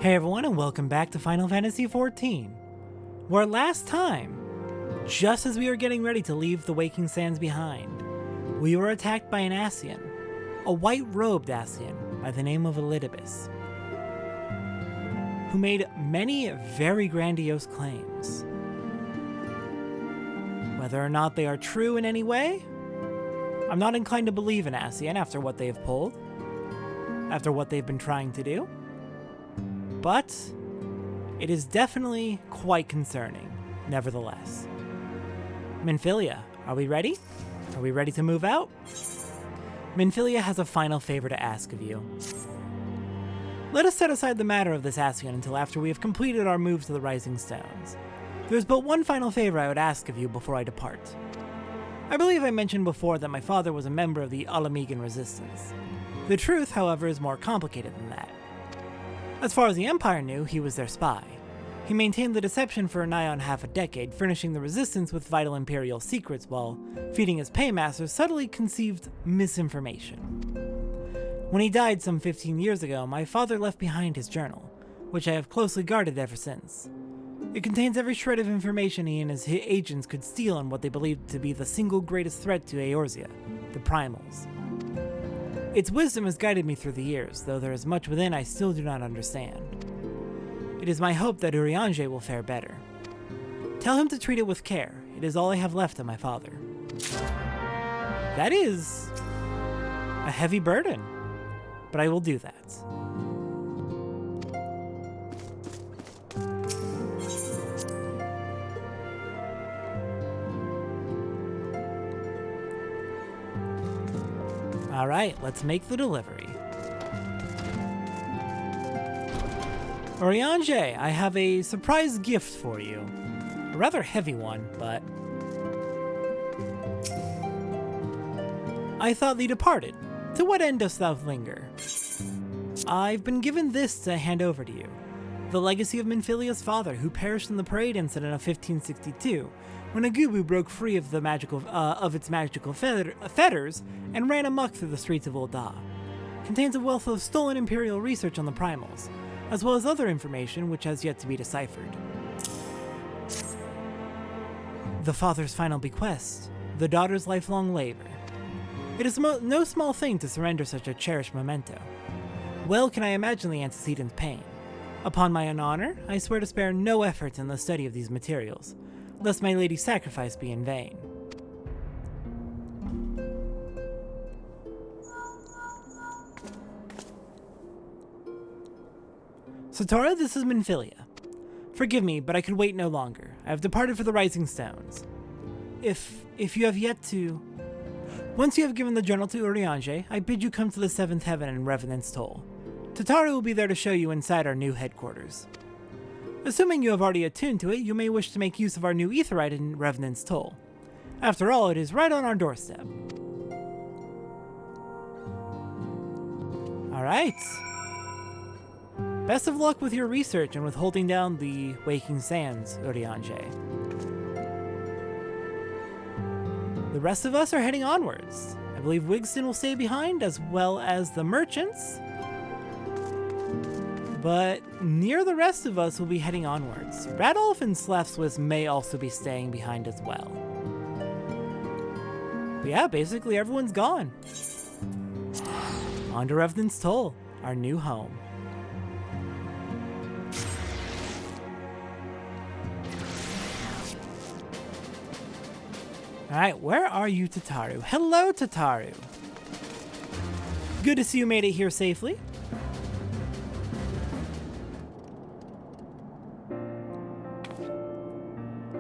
Hey everyone, and welcome back to Final Fantasy XIV, where last time, just as we were getting ready to leave the Waking Sands behind, we were attacked by an Ascian, a white-robed Ascian by the name of Elidibus, who made many very grandiose claims. Whether or not they are true in any way, I'm not inclined to believe in Ascian after what they have pulled, after what they've been trying to do. But it is definitely quite concerning, nevertheless. Minfilia, are we ready? Are we ready to move out? Minfilia has a final favor to ask of you. Let us set aside the matter of this Ascian until after we have completed our move to the Rising Stones. There's but one final favor I would ask of you before I depart. I believe I mentioned before that my father was a member of the Alamegan Resistance. The truth, however, is more complicated than that. As far as the Empire knew, he was their spy. He maintained the deception for nigh on half a decade, furnishing the Resistance with vital Imperial secrets while feeding his paymasters subtly conceived misinformation. When he died some 15 years ago, my father left behind his journal, which I have closely guarded ever since. It contains every shred of information he and his agents could steal on what they believed to be the single greatest threat to Eorzea, the Primals. Its wisdom has guided me through the years, though there is much within I still do not understand. It is my hope that Urianger will fare better. Tell him to treat it with care. It is all I have left of my father. That is a heavy burden, but I will do that. Alright, let's make the delivery. Urianger, I have a surprise gift for you. A rather heavy one, but I thought thee departed. To what end dost thou linger? I've been given this to hand over to you. The legacy of Minfilia's father, who perished in the parade incident of 1562, when a Gubu broke free of its magical fetters and ran amok through the streets of Ul'dah. Contains a wealth of stolen Imperial research on the Primals, as well as other information which has yet to be deciphered. The father's final bequest, the daughter's lifelong labor. It is no small thing to surrender such a cherished memento. Well can I imagine the antecedent's pain. Upon my own honor, I swear to spare no effort in the study of these materials, lest my lady's sacrifice be in vain. Sotara, this is Minfilia. Forgive me, but I could wait no longer. I have departed for the Rising Stones. If you have yet to... Once you have given the journal to Urianger, I bid you come to the 7th Heaven in Revenant's Toll. Tataru will be there to show you inside our new headquarters. Assuming you have already attuned to it, you may wish to make use of our new aetheryte in Revenant's Toll. After all, it is right on our doorstep. Alright. Best of luck with your research and with holding down the Waking Sands, Urianger. The rest of us are heading onwards. I believe Wigston will stay behind, as well as the merchants. But near the rest of us will be heading onwards. Radolf and Slafswiss may also be staying behind as well. But yeah, basically everyone's gone. On to Revenant's Toll, our new home. Alright, where are you, Tataru? Hello, Tataru! Good to see you made it here safely.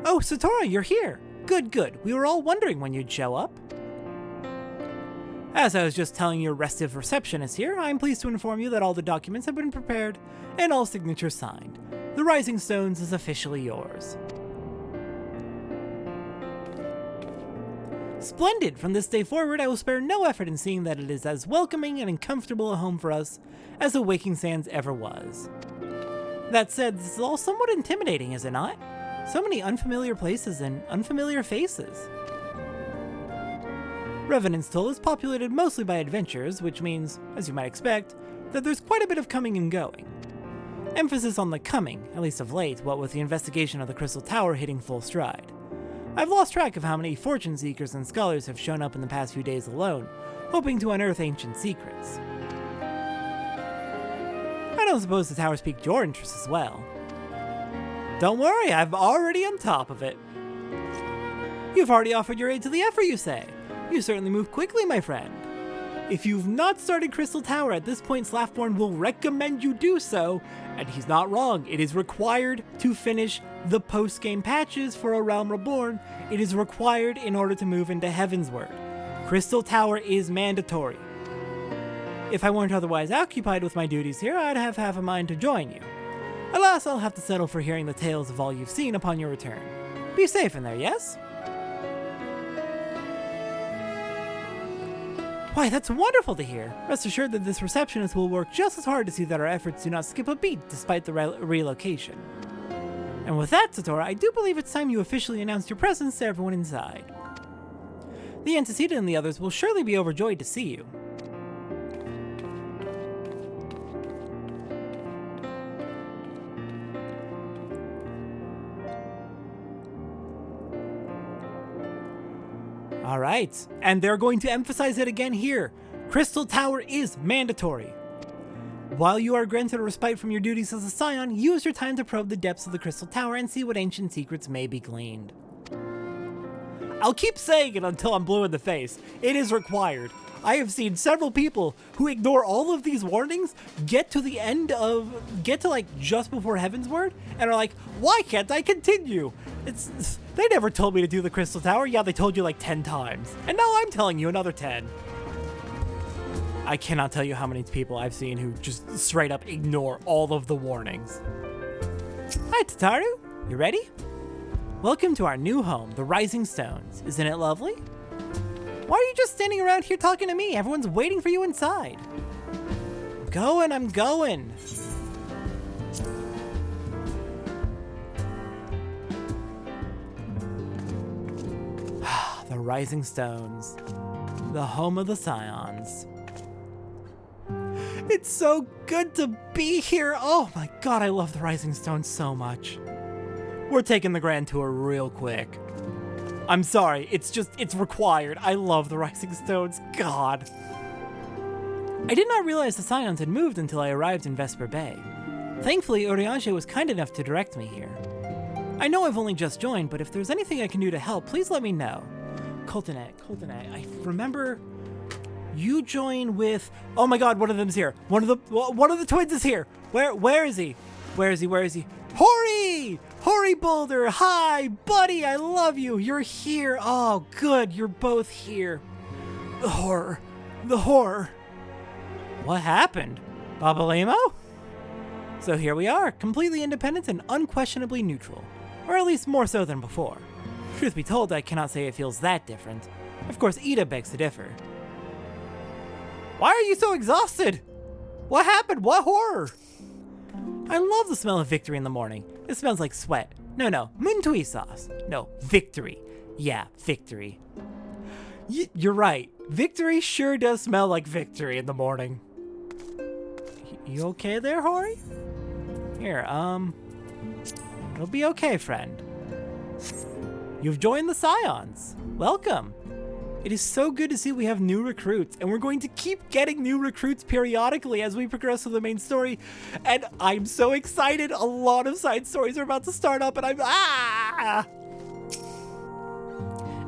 Oh, Sotara, you're here! Good, good. We were all wondering when you'd show up. As I was just telling your restive receptionist here, I'm pleased to inform you that all the documents have been prepared and all signatures signed. The Rising Stones is officially yours. Splendid! From this day forward, I will spare no effort in seeing that it is as welcoming and comfortable a home for us as the Waking Sands ever was. That said, this is all somewhat intimidating, is it not? So many unfamiliar places and unfamiliar faces. Revenant's Toll is populated mostly by adventurers, which means, as you might expect, that there's quite a bit of coming and going. Emphasis on the coming, at least of late, what with the investigation of the Crystal Tower hitting full stride. I've lost track of how many fortune seekers and scholars have shown up in the past few days alone, hoping to unearth ancient secrets. I don't suppose the towers piqued your interest as well. Don't worry, I'm already on top of it. You've already offered your aid to the effort, you say? You certainly move quickly, my friend. If you've not started Crystal Tower at this point, Slaftborn will recommend you do so, and he's not wrong. It is required to finish the post-game patches for A Realm Reborn. It is required in order to move into Heavensward. Crystal Tower is mandatory. If I weren't otherwise occupied with my duties here, I'd have half a mind to join you. Alas, I'll have to settle for hearing the tales of all you've seen upon your return. Be safe in there, yes? Why, that's wonderful to hear. Rest assured that this receptionist will work just as hard to see that our efforts do not skip a beat despite the relocation. And with that, Satora, I do believe it's time you officially announced your presence to everyone inside. The Antecedent and the others will surely be overjoyed to see you. Alright, and they're going to emphasize it again here. Crystal Tower is mandatory. While you are granted a respite from your duties as a Scion, use your time to probe the depths of the Crystal Tower and see what ancient secrets may be gleaned. I'll keep saying it until I'm blue in the face. It is required. I have seen several people who ignore all of these warnings, get to like just before Heavensward, and are like, why can't I continue? They never told me to do the Crystal Tower. Yeah, they told you like 10 times. And now I'm telling you another 10. I cannot tell you how many people I've seen who just straight up ignore all of the warnings. Hi, Tataru. You ready? Welcome to our new home, the Rising Stones. Isn't it lovely? Why are you just standing around here talking to me? Everyone's waiting for you inside. I'm going. The Rising Stones. The home of the Scions. It's so good to be here. Oh my god, I love the Rising Stones so much. We're taking the grand tour real quick. I'm sorry, it's required. I love the Rising Stones, god. I did not realize the Scions had moved until I arrived in Vesper Bay. Thankfully, Oriange was kind enough to direct me here. I know I've only just joined, but if there's anything I can do to help, please let me know. Coltonet, I remember you join with, oh my god, one of them's here. One of the twins is here. Where is he? Where is he? Hori Boulder, hi, buddy, I love you. You're here. Oh, good, you're both here. The horror. What happened? Babalemo? So here we are, completely independent and unquestionably neutral. Or at least more so than before. Truth be told, I cannot say it feels that different. Of course, Ida begs to differ. Why are you so exhausted? What happened? What horror? I love the smell of victory in the morning. It smells like sweat. No, muntui sauce. No, victory. Yeah, victory. You're right. Victory sure does smell like victory in the morning. You okay there, Hori? Here, it'll be okay, friend. You've joined the Scions. Welcome. It is so good to see we have new recruits, and we're going to keep getting new recruits periodically as we progress through the main story, and I'm so excited. A lot of side stories are about to start up, and I'm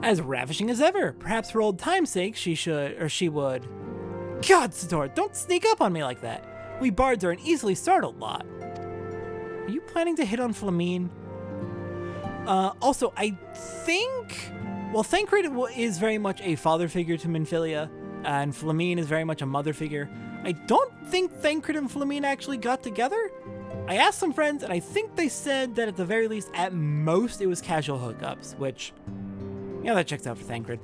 as ravishing as ever. Perhaps for old time's sake, she would. God, Satora, don't sneak up on me like that. We bards are an easily startled lot. Are you planning to hit on Flamine? Also, I think... Well, Thancred is very much a father figure to Minfilia, and Flamine is very much a mother figure. I don't think Thancred and Flamine actually got together. I asked some friends, and I think they said that at the very least, at most, it was casual hookups, which, yeah, that checks out for Thancred.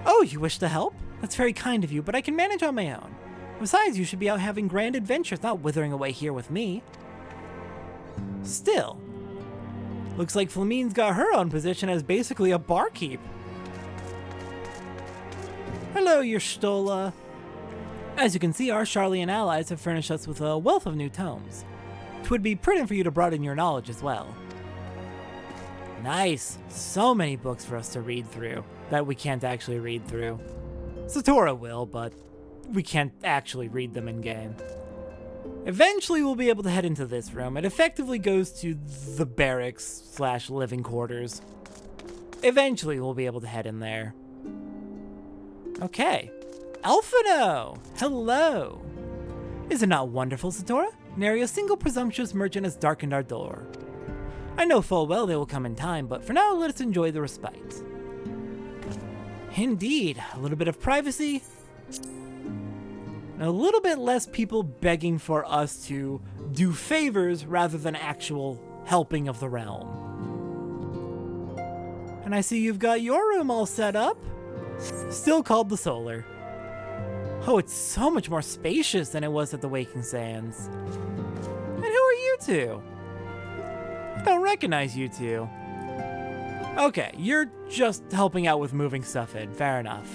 Oh, you wish to help? That's very kind of you, but I can manage on my own. Besides, you should be out having grand adventures, not withering away here with me. Still. Looks like Flamine's got her own position as basically a barkeep. Hello, Yerstola. As you can see, our Charlian allies have furnished us with a wealth of new tomes. 'Twould be prudent for you to broaden your knowledge as well. Nice! So many books for us to read through that we can't actually read through. Satora will, but we can't actually read them in-game. Eventually we'll be able to head into this room. It effectively goes to the barracks/living quarters. Eventually we'll be able to head in there. Okay. Alphino! Hello! Is it not wonderful, Satora? Nary a single presumptuous merchant has darkened our door. I know full well they will come in time, but for now let us enjoy the respite. Indeed, a little bit of privacy, and a little bit less people begging for us to do favors rather than actual helping of the realm. And I see you've got your room all set up. Still called the Solar. Oh, it's so much more spacious than it was at the Waking Sands. And who are you two? I don't recognize you two. Okay, you're just helping out with moving stuff in. Fair enough.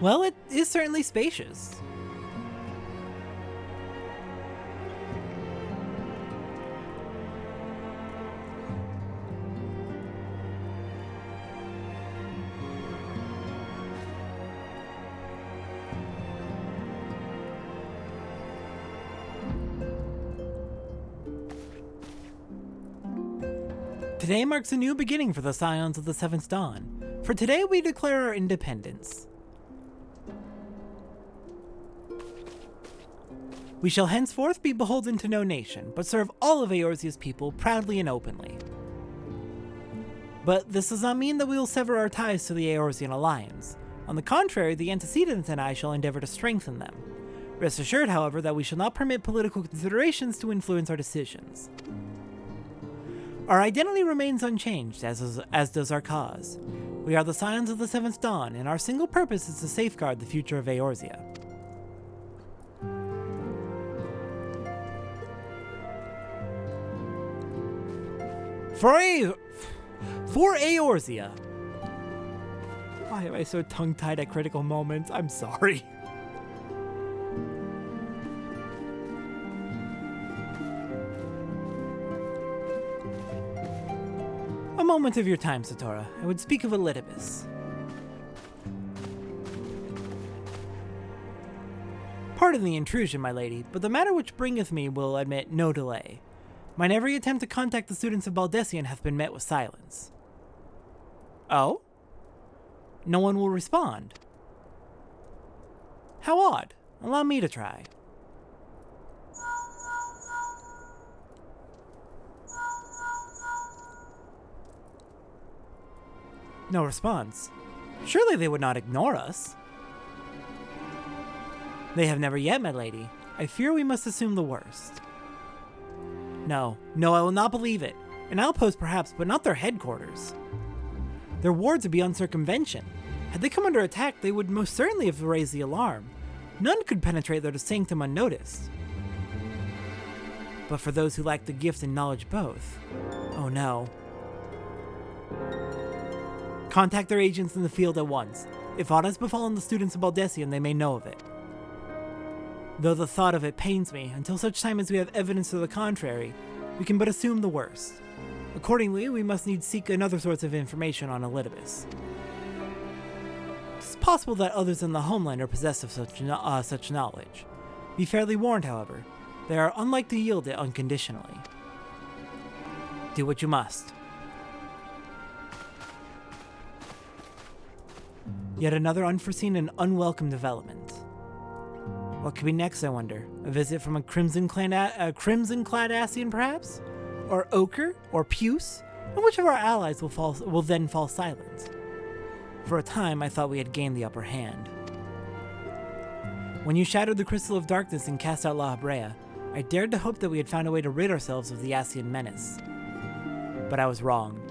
Well, it is certainly spacious. Today marks a new beginning for the Scions of the Seventh Dawn. For today we declare our independence. We shall henceforth be beholden to no nation, but serve all of Eorzea's people proudly and openly. But this does not mean that we will sever our ties to the Eorzean alliance. On the contrary, the antecedents and I shall endeavor to strengthen them. Rest assured, however, that we shall not permit political considerations to influence our decisions. Our identity remains unchanged, as does our cause. We are the Scions of the Seventh Dawn, and our single purpose is to safeguard the future of Eorzea. For Eorzea. Why am I so tongue-tied at critical moments? I'm sorry. A moment of your time, Satora. I would speak of Elidibus. Pardon the intrusion, my lady, but the matter which bringeth me will admit no delay. Mine every attempt to contact the students of Baldessian hath been met with silence. Oh? No one will respond. How odd. Allow me to try. No response. Surely they would not ignore us. They have never yet, my lady. I fear we must assume the worst. No, I will not believe it. An outpost perhaps, but not their headquarters. Their wards would be on circumvention. Had they come under attack, they would most certainly have raised the alarm. None could penetrate their sanctum unnoticed. But for those who lack the gift and knowledge both, oh no. Contact their agents in the field at once. If aught has befallen the students of Baldessian, they may know of it. Though the thought of it pains me, until such time as we have evidence to the contrary, we can but assume the worst. Accordingly, we must needs seek another source of information on Elidibus. It is possible that others in the homeland are possessed of such knowledge. Be fairly warned, however, they are unlike to yield it unconditionally. Do what you must. Yet another unforeseen and unwelcome development. What could be next, I wonder? A visit from a crimson-clad Ascian, perhaps? Or Ochre? Or Puce? And which of our allies will then fall silent? For a time, I thought we had gained the upper hand. When you shattered the Crystal of Darkness and cast out La Habrea, I dared to hope that we had found a way to rid ourselves of the Ascian menace. But I was wrong.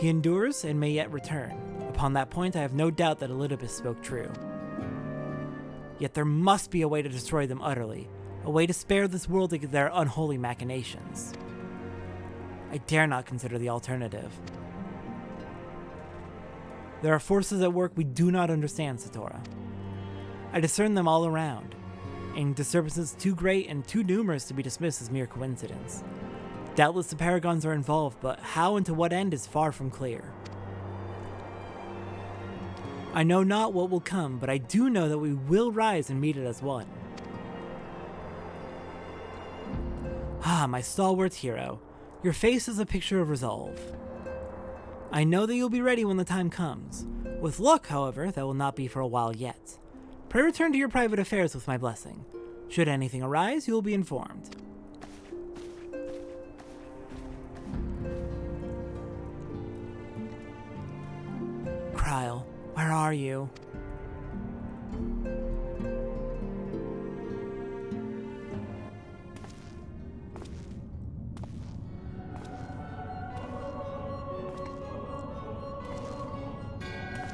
He endures and may yet return. Upon that point, I have no doubt that Elidibus spoke true. Yet there must be a way to destroy them utterly, a way to spare this world of their unholy machinations. I dare not consider the alternative. There are forces at work we do not understand, Satora. I discern them all around, in disturbances too great and too numerous to be dismissed as mere coincidence. Doubtless the Paragons are involved, but how and to what end is far from clear. I know not what will come, but I do know that we will rise and meet it as one. Ah, my stalwart hero. Your face is a picture of resolve. I know that you'll be ready when the time comes. With luck, however, that will not be for a while yet. Pray return to your private affairs with my blessing. Should anything arise, you will be informed. Kryl, where are you?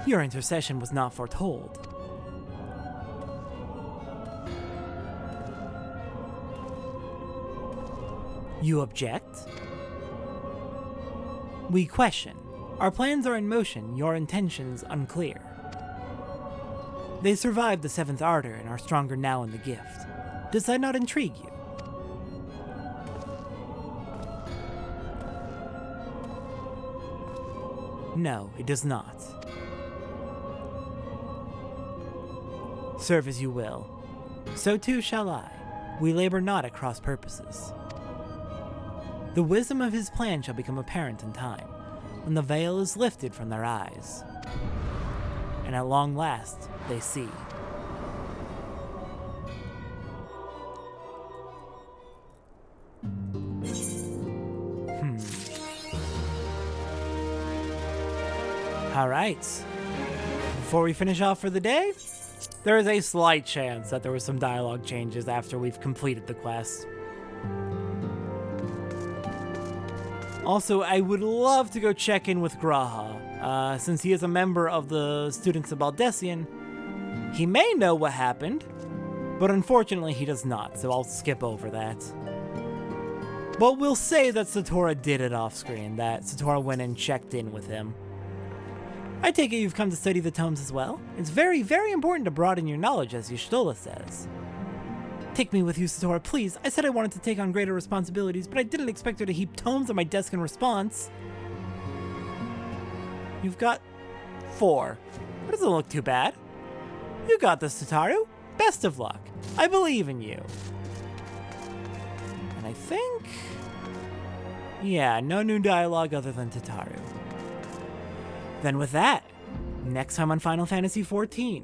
Your intercession was not foretold. You object? We question. Our plans are in motion, your intentions unclear. They survived the Seventh Ardor and are stronger now in the gift. Does that not intrigue you? No, it does not. Serve as you will. So too shall I. We labor not at cross purposes. The wisdom of his plan shall become apparent in time, when the veil is lifted from their eyes, and at long last they see. Alright, before we finish off for the day, there is a slight chance that there were some dialogue changes after we've completed the quest. Also, I would love to go check in with Graha. Since he is a member of the Students of Baldessian, he may know what happened, but unfortunately he does not, so I'll skip over that. But we'll say that Satora did it off screen, that Satora went and checked in with him. I take it you've come to study the tomes as well? It's very, very important to broaden your knowledge, as Y'shtola says. Take me with you, Satora, please. I said I wanted to take on greater responsibilities, but I didn't expect her to heap tomes on my desk in response. You've got 4. That doesn't look too bad. You got this, Tataru. Best of luck. I believe in you. And I think... yeah, no new dialogue other than Tataru. Then with that, next time on Final Fantasy XIV.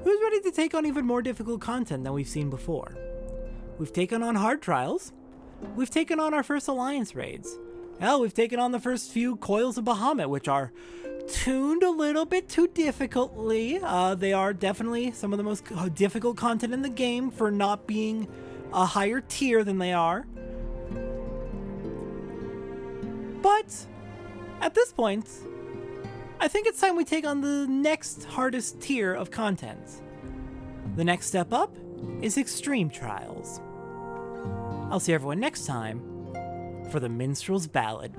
Who's ready to take on even more difficult content than we've seen before? We've taken on hard trials. We've taken on our first alliance raids. Hell, we've taken on the first few coils of Bahamut, which are tuned a little bit too difficultly. They are definitely some of the most difficult content in the game for not being a higher tier than they are. But at this point, I think it's time we take on the next hardest tier of content. The next step up is Extreme Trials. I'll see everyone next time for the Minstrel's Ballad.